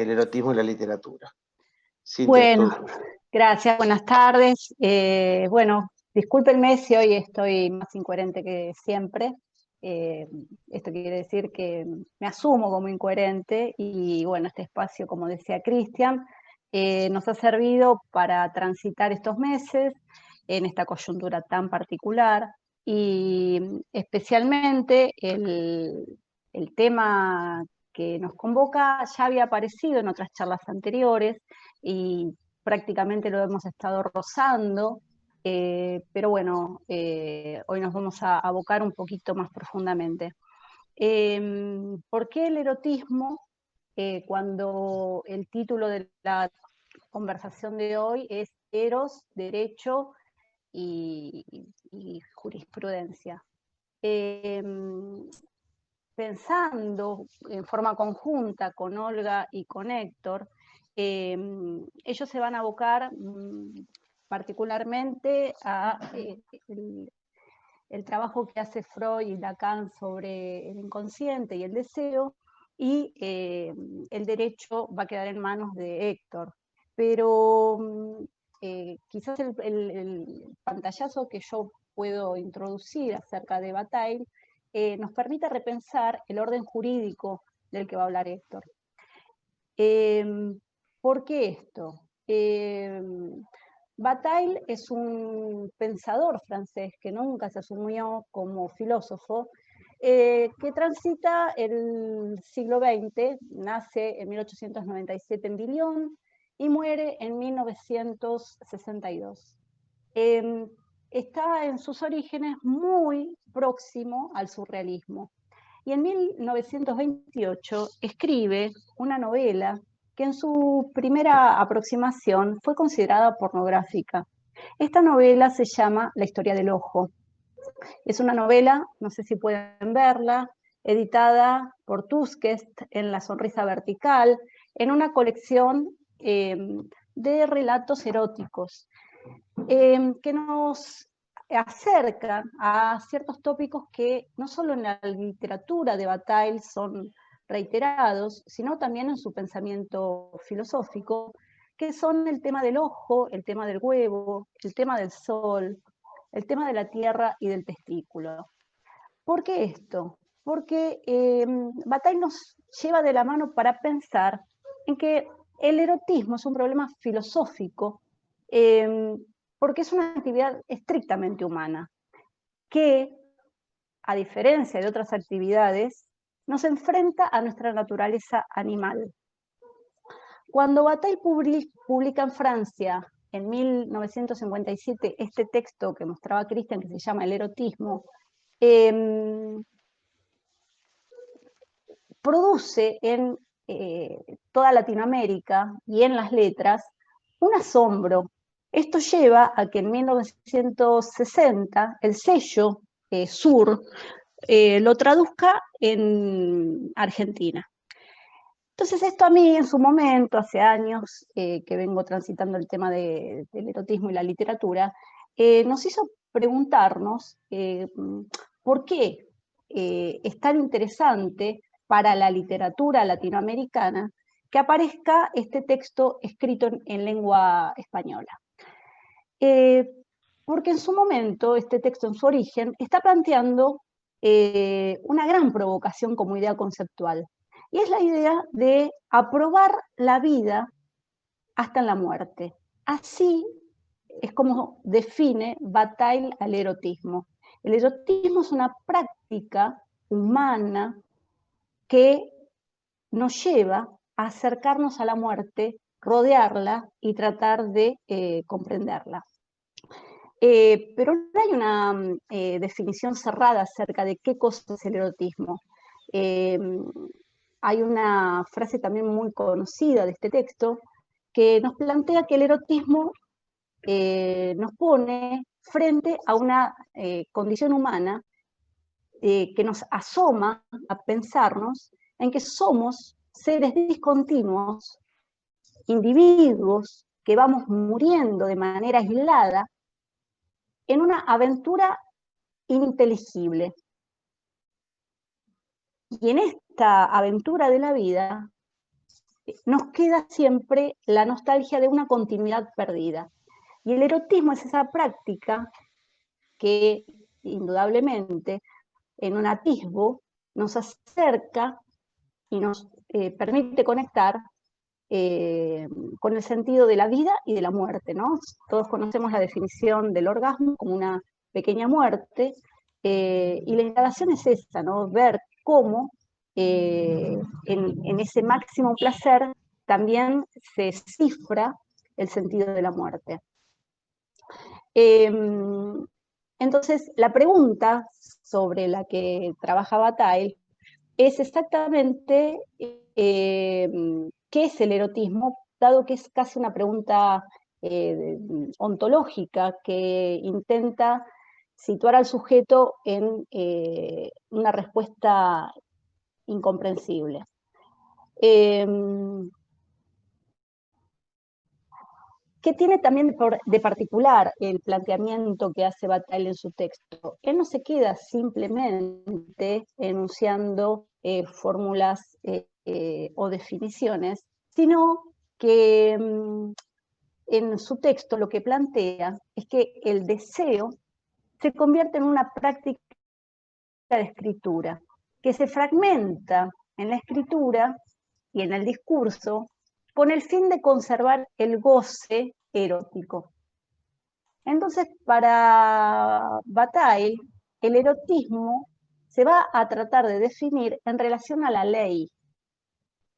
el erotismo y la literatura. Cintia, Bueno, gracias, buenas tardes. Bueno, discúlpenme si hoy estoy más incoherente que siempre. Esto quiere decir que me asumo como incoherente y bueno, este espacio, como decía Cristian, nos ha servido para transitar estos meses en esta coyuntura tan particular y especialmente el tema que nos convoca ya había aparecido en otras charlas anteriores y prácticamente lo hemos estado rozando, pero bueno, hoy nos vamos a abocar un poquito más profundamente. ¿Por qué el erotismo? Cuando el título de la conversación de hoy es Eros, Derecho y Jurisprudencia. Pensando en forma conjunta con Olga y con Héctor, ellos se van a abocar particularmente a el trabajo que hace Freud y Lacan sobre el inconsciente y el deseo, y el derecho va a quedar en manos de Héctor. Pero quizás el pantallazo que yo puedo introducir acerca de Bataille nos permite repensar el orden jurídico del que va a hablar Héctor. ¿Por qué esto? Bataille es un pensador francés que nunca se asumió como filósofo, que transita el siglo XX, nace en 1897 en Dijon y muere en 1962. Está en sus orígenes muy próximo al surrealismo. Y en 1928 escribe una novela que en su primera aproximación fue considerada pornográfica. Esta novela se llama La historia del ojo. Es una novela, no sé si pueden verla, editada por Tusquets en La sonrisa vertical, en una colección de relatos eróticos que nos acercan a ciertos tópicos que no solo en la literatura de Bataille son reiterados, sino también en su pensamiento filosófico, que son el tema del ojo, el tema del huevo, el tema del sol, el tema de la tierra y del testículo. ¿Por qué esto? Porque Bataille nos lleva de la mano para pensar en que el erotismo es un problema filosófico, porque es una actividad estrictamente humana, que, a diferencia de otras actividades, nos enfrenta a nuestra naturaleza animal. Cuando Bataille publica en Francia, en 1957, este texto que mostraba Cristian, que se llama El erotismo, produce en toda Latinoamérica y en las letras un asombro. Esto lleva a que en 1960 el sello Sur lo traduzca en Argentina. Entonces esto a mí en su momento, hace años que vengo transitando el tema del erotismo y la literatura, nos hizo preguntarnos por qué es tan interesante para la literatura latinoamericana que aparezca este texto escrito en lengua española. Porque en su momento, este texto en su origen, está planteando una gran provocación como idea conceptual. Y es la idea de aprobar la vida hasta en la muerte. Así es como define Bataille al erotismo. El erotismo es una práctica humana que nos lleva a acercarnos a la muerte, rodearla y tratar de comprenderla. Pero no hay una definición cerrada acerca de qué cosa es el erotismo. Hay una frase también muy conocida de este texto que nos plantea que el erotismo nos pone frente a una condición humana que nos asoma a pensarnos en que somos seres discontinuos, individuos que vamos muriendo de manera aislada en una aventura ininteligible. Y en esta aventura de la vida nos queda siempre la nostalgia de una continuidad perdida. Y el erotismo es esa práctica que indudablemente en un atisbo nos acerca y nos permite conectar con el sentido de la vida y de la muerte, ¿no? Todos conocemos la definición del orgasmo como una pequeña muerte, y la indagación es esta, ¿no? Ver cómo en ese máximo placer también se cifra el sentido de la muerte. Entonces, la pregunta sobre la que trabaja Bataille es exactamente qué es el erotismo, dado que es casi una pregunta ontológica que intenta situar al sujeto en una respuesta incomprensible. ¿Qué tiene también de particular el planteamiento que hace Bataille en su texto? Él no se queda simplemente enunciando fórmulas o definiciones, sino que en su texto lo que plantea es que el deseo se convierte en una práctica de escritura, que se fragmenta en la escritura y en el discurso con el fin de conservar el goce erótico. Entonces, para Bataille, el erotismo se va a tratar de definir en relación a la ley,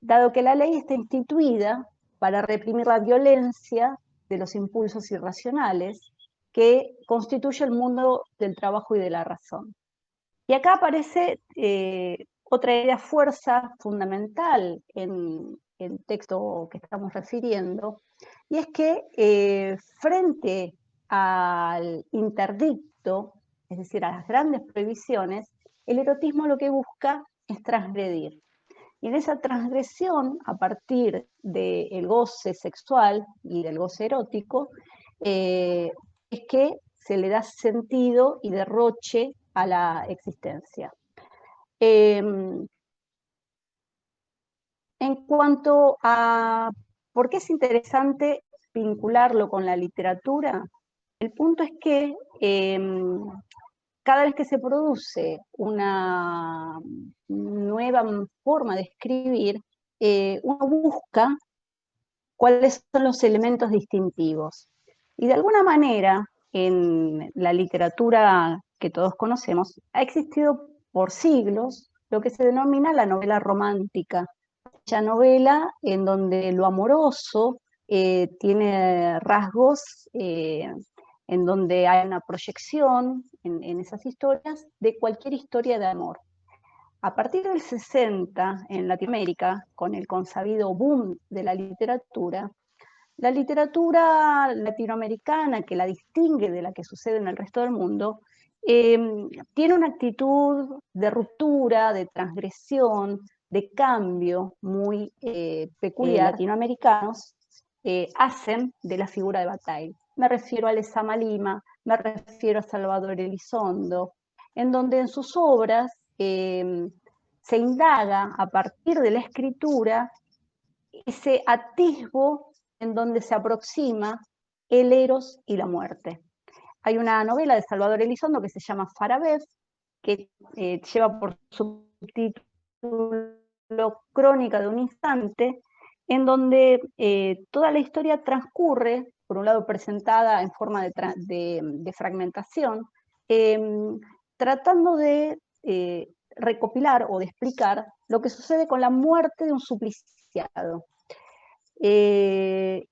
dado que la ley está instituida para reprimir la violencia de los impulsos irracionales que constituye el mundo del trabajo y de la razón. Y acá aparece otra idea fuerza fundamental en el texto que estamos refiriendo, y es que frente al interdicto, es decir, a las grandes prohibiciones, el erotismo lo que busca es transgredir. Y en esa transgresión, a partir del goce sexual y del goce erótico, es que se le da sentido y derroche a la existencia. En cuanto a por qué es interesante vincularlo con la literatura, el punto es que cada vez que se produce una nueva forma de escribir, uno busca cuáles son los elementos distintivos. Y de alguna manera, en la literatura que todos conocemos, ha existido por siglos lo que se denomina la novela romántica, dicha novela en donde lo amoroso tiene rasgos en donde hay una proyección en esas historias de cualquier historia de amor. A partir del 60 en Latinoamérica, con el consabido boom de la literatura latinoamericana que la distingue de la que sucede en el resto del mundo, tiene una actitud de ruptura, de transgresión, de cambio muy peculiar. Latinoamericanos hacen de la figura de Bataille. Me refiero a Lezama Lima, me refiero a Salvador Elizondo, en donde en sus obras se indaga a partir de la escritura ese atisbo en donde se aproxima el eros y la muerte. Hay una novela de Salvador Elizondo que se llama Farabef, que lleva por subtítulo Crónica de un instante, en donde toda la historia transcurre, por un lado presentada en forma de fragmentación, tratando de recopilar o de explicar lo que sucede con la muerte de un supliciado. Y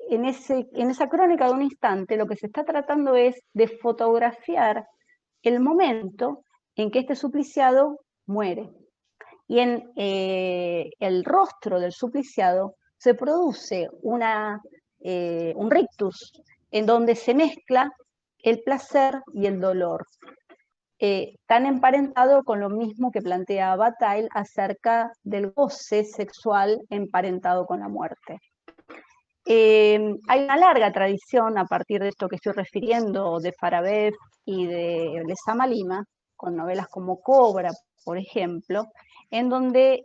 en esa crónica de un instante lo que se está tratando es de fotografiar el momento en que este supliciado muere. Y en el rostro del supliciado se produce un rictus en donde se mezcla el placer y el dolor, tan emparentado con lo mismo que plantea Bataille acerca del goce sexual emparentado con la muerte. Hay una larga tradición a partir de esto que estoy refiriendo, de Farabef y de Lezama Lima, con novelas como Cobra, por ejemplo, en donde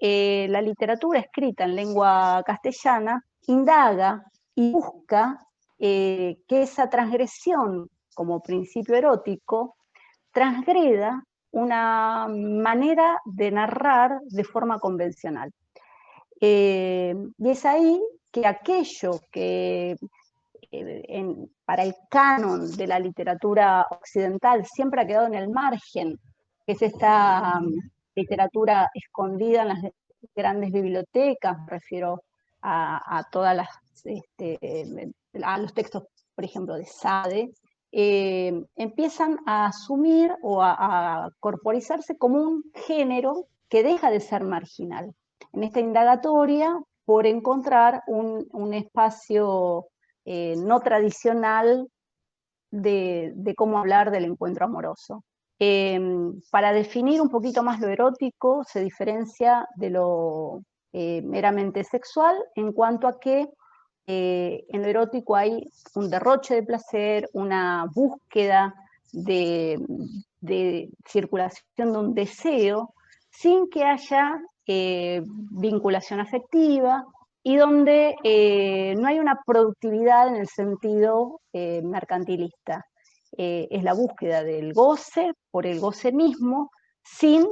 la literatura escrita en lengua castellana indaga y busca que esa transgresión como principio erótico transgreda una manera de narrar de forma convencional. Y es ahí que aquello que para el canon de la literatura occidental siempre ha quedado en el margen, que es esta literatura escondida en las grandes bibliotecas, me refiero a todas las, a los textos, por ejemplo, de Sade, empiezan a asumir o a corporizarse como un género que deja de ser marginal. En esta indagatoria por encontrar un espacio no tradicional de cómo hablar del encuentro amoroso. Para definir un poquito más lo erótico, se diferencia de lo meramente sexual en cuanto a que en lo erótico hay un derroche de placer, una búsqueda de circulación de un deseo, sin que haya vinculación afectiva, y donde no hay una productividad en el sentido mercantilista. Es la búsqueda del goce por el goce mismo, sin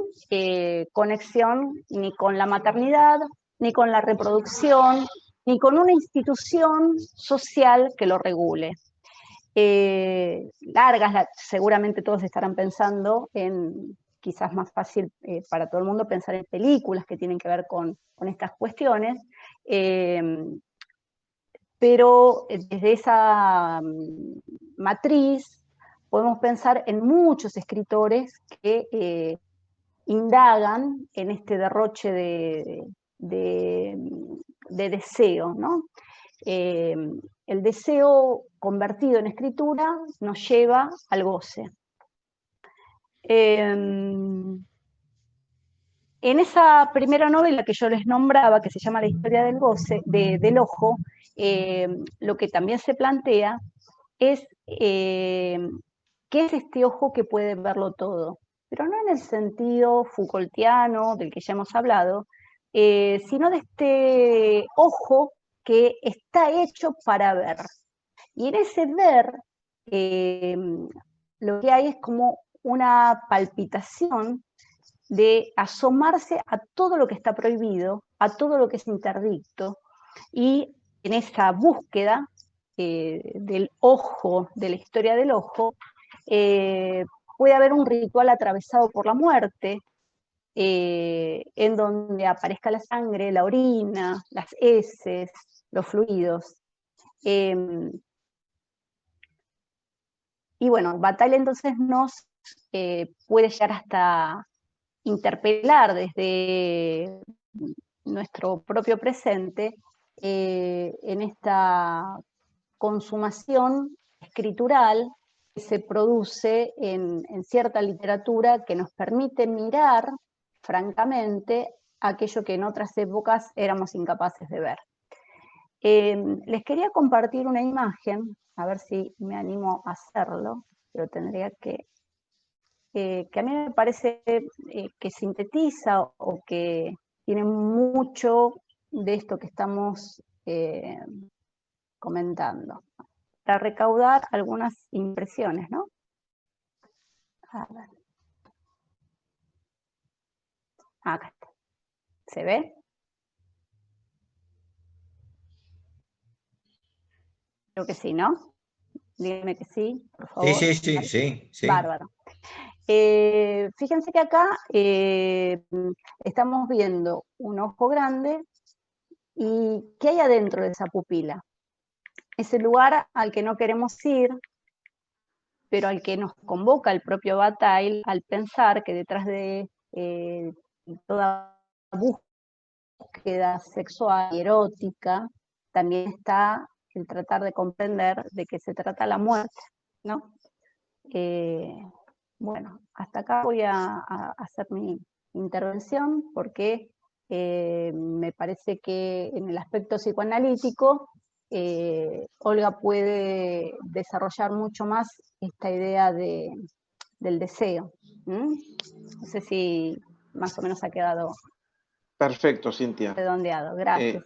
conexión ni con la maternidad, ni con la reproducción, ni con una institución social que lo regule. Largas, seguramente todos estarán pensando en, quizás más fácil para todo el mundo, pensar en películas que tienen que ver con estas cuestiones, pero desde esa matriz podemos pensar en muchos escritores que indagan en este derroche de deseo, ¿no? El deseo convertido en escritura nos lleva al goce. En esa primera novela que yo les nombraba, que se llama La historia del goce, del ojo, lo que también se plantea es qué es este ojo que puede verlo todo, pero no en el sentido Foucaultiano del que ya hemos hablado, sino de este ojo que está hecho para ver. Y en ese ver, lo que hay es como una palpitación de asomarse a todo lo que está prohibido, a todo lo que es interdicto, y en esa búsqueda del ojo, de la historia del ojo, puede haber un ritual atravesado por la muerte, en donde aparezca la sangre, la orina, las heces, los fluidos. Y bueno, Bataille entonces nos puede llegar hasta interpelar desde nuestro propio presente en esta consumación escritural que se produce en cierta literatura que nos permite mirar francamente aquello que en otras épocas éramos incapaces de ver. Les quería compartir una imagen, a ver si me animo a hacerlo, pero tendría que a mí me parece que sintetiza o que tiene mucho de esto que estamos comentando, para recaudar algunas impresiones, ¿no? A ver. Acá está. ¿Se ve? Creo que sí, ¿no? Díganme que sí, por favor. Sí. Bárbaro. Fíjense que acá estamos viendo un ojo grande y ¿qué hay adentro de esa pupila? Ese lugar al que no queremos ir, pero al que nos convoca el propio Bataille al pensar que detrás de toda búsqueda sexual y erótica también está el tratar de comprender de qué se trata la muerte, ¿no? Bueno, hasta acá voy a hacer mi intervención porque me parece que en el aspecto psicoanalítico Olga puede desarrollar mucho más esta idea del deseo. No sé si más o menos ha quedado perfecto, Cintia. redondeado. Gracias.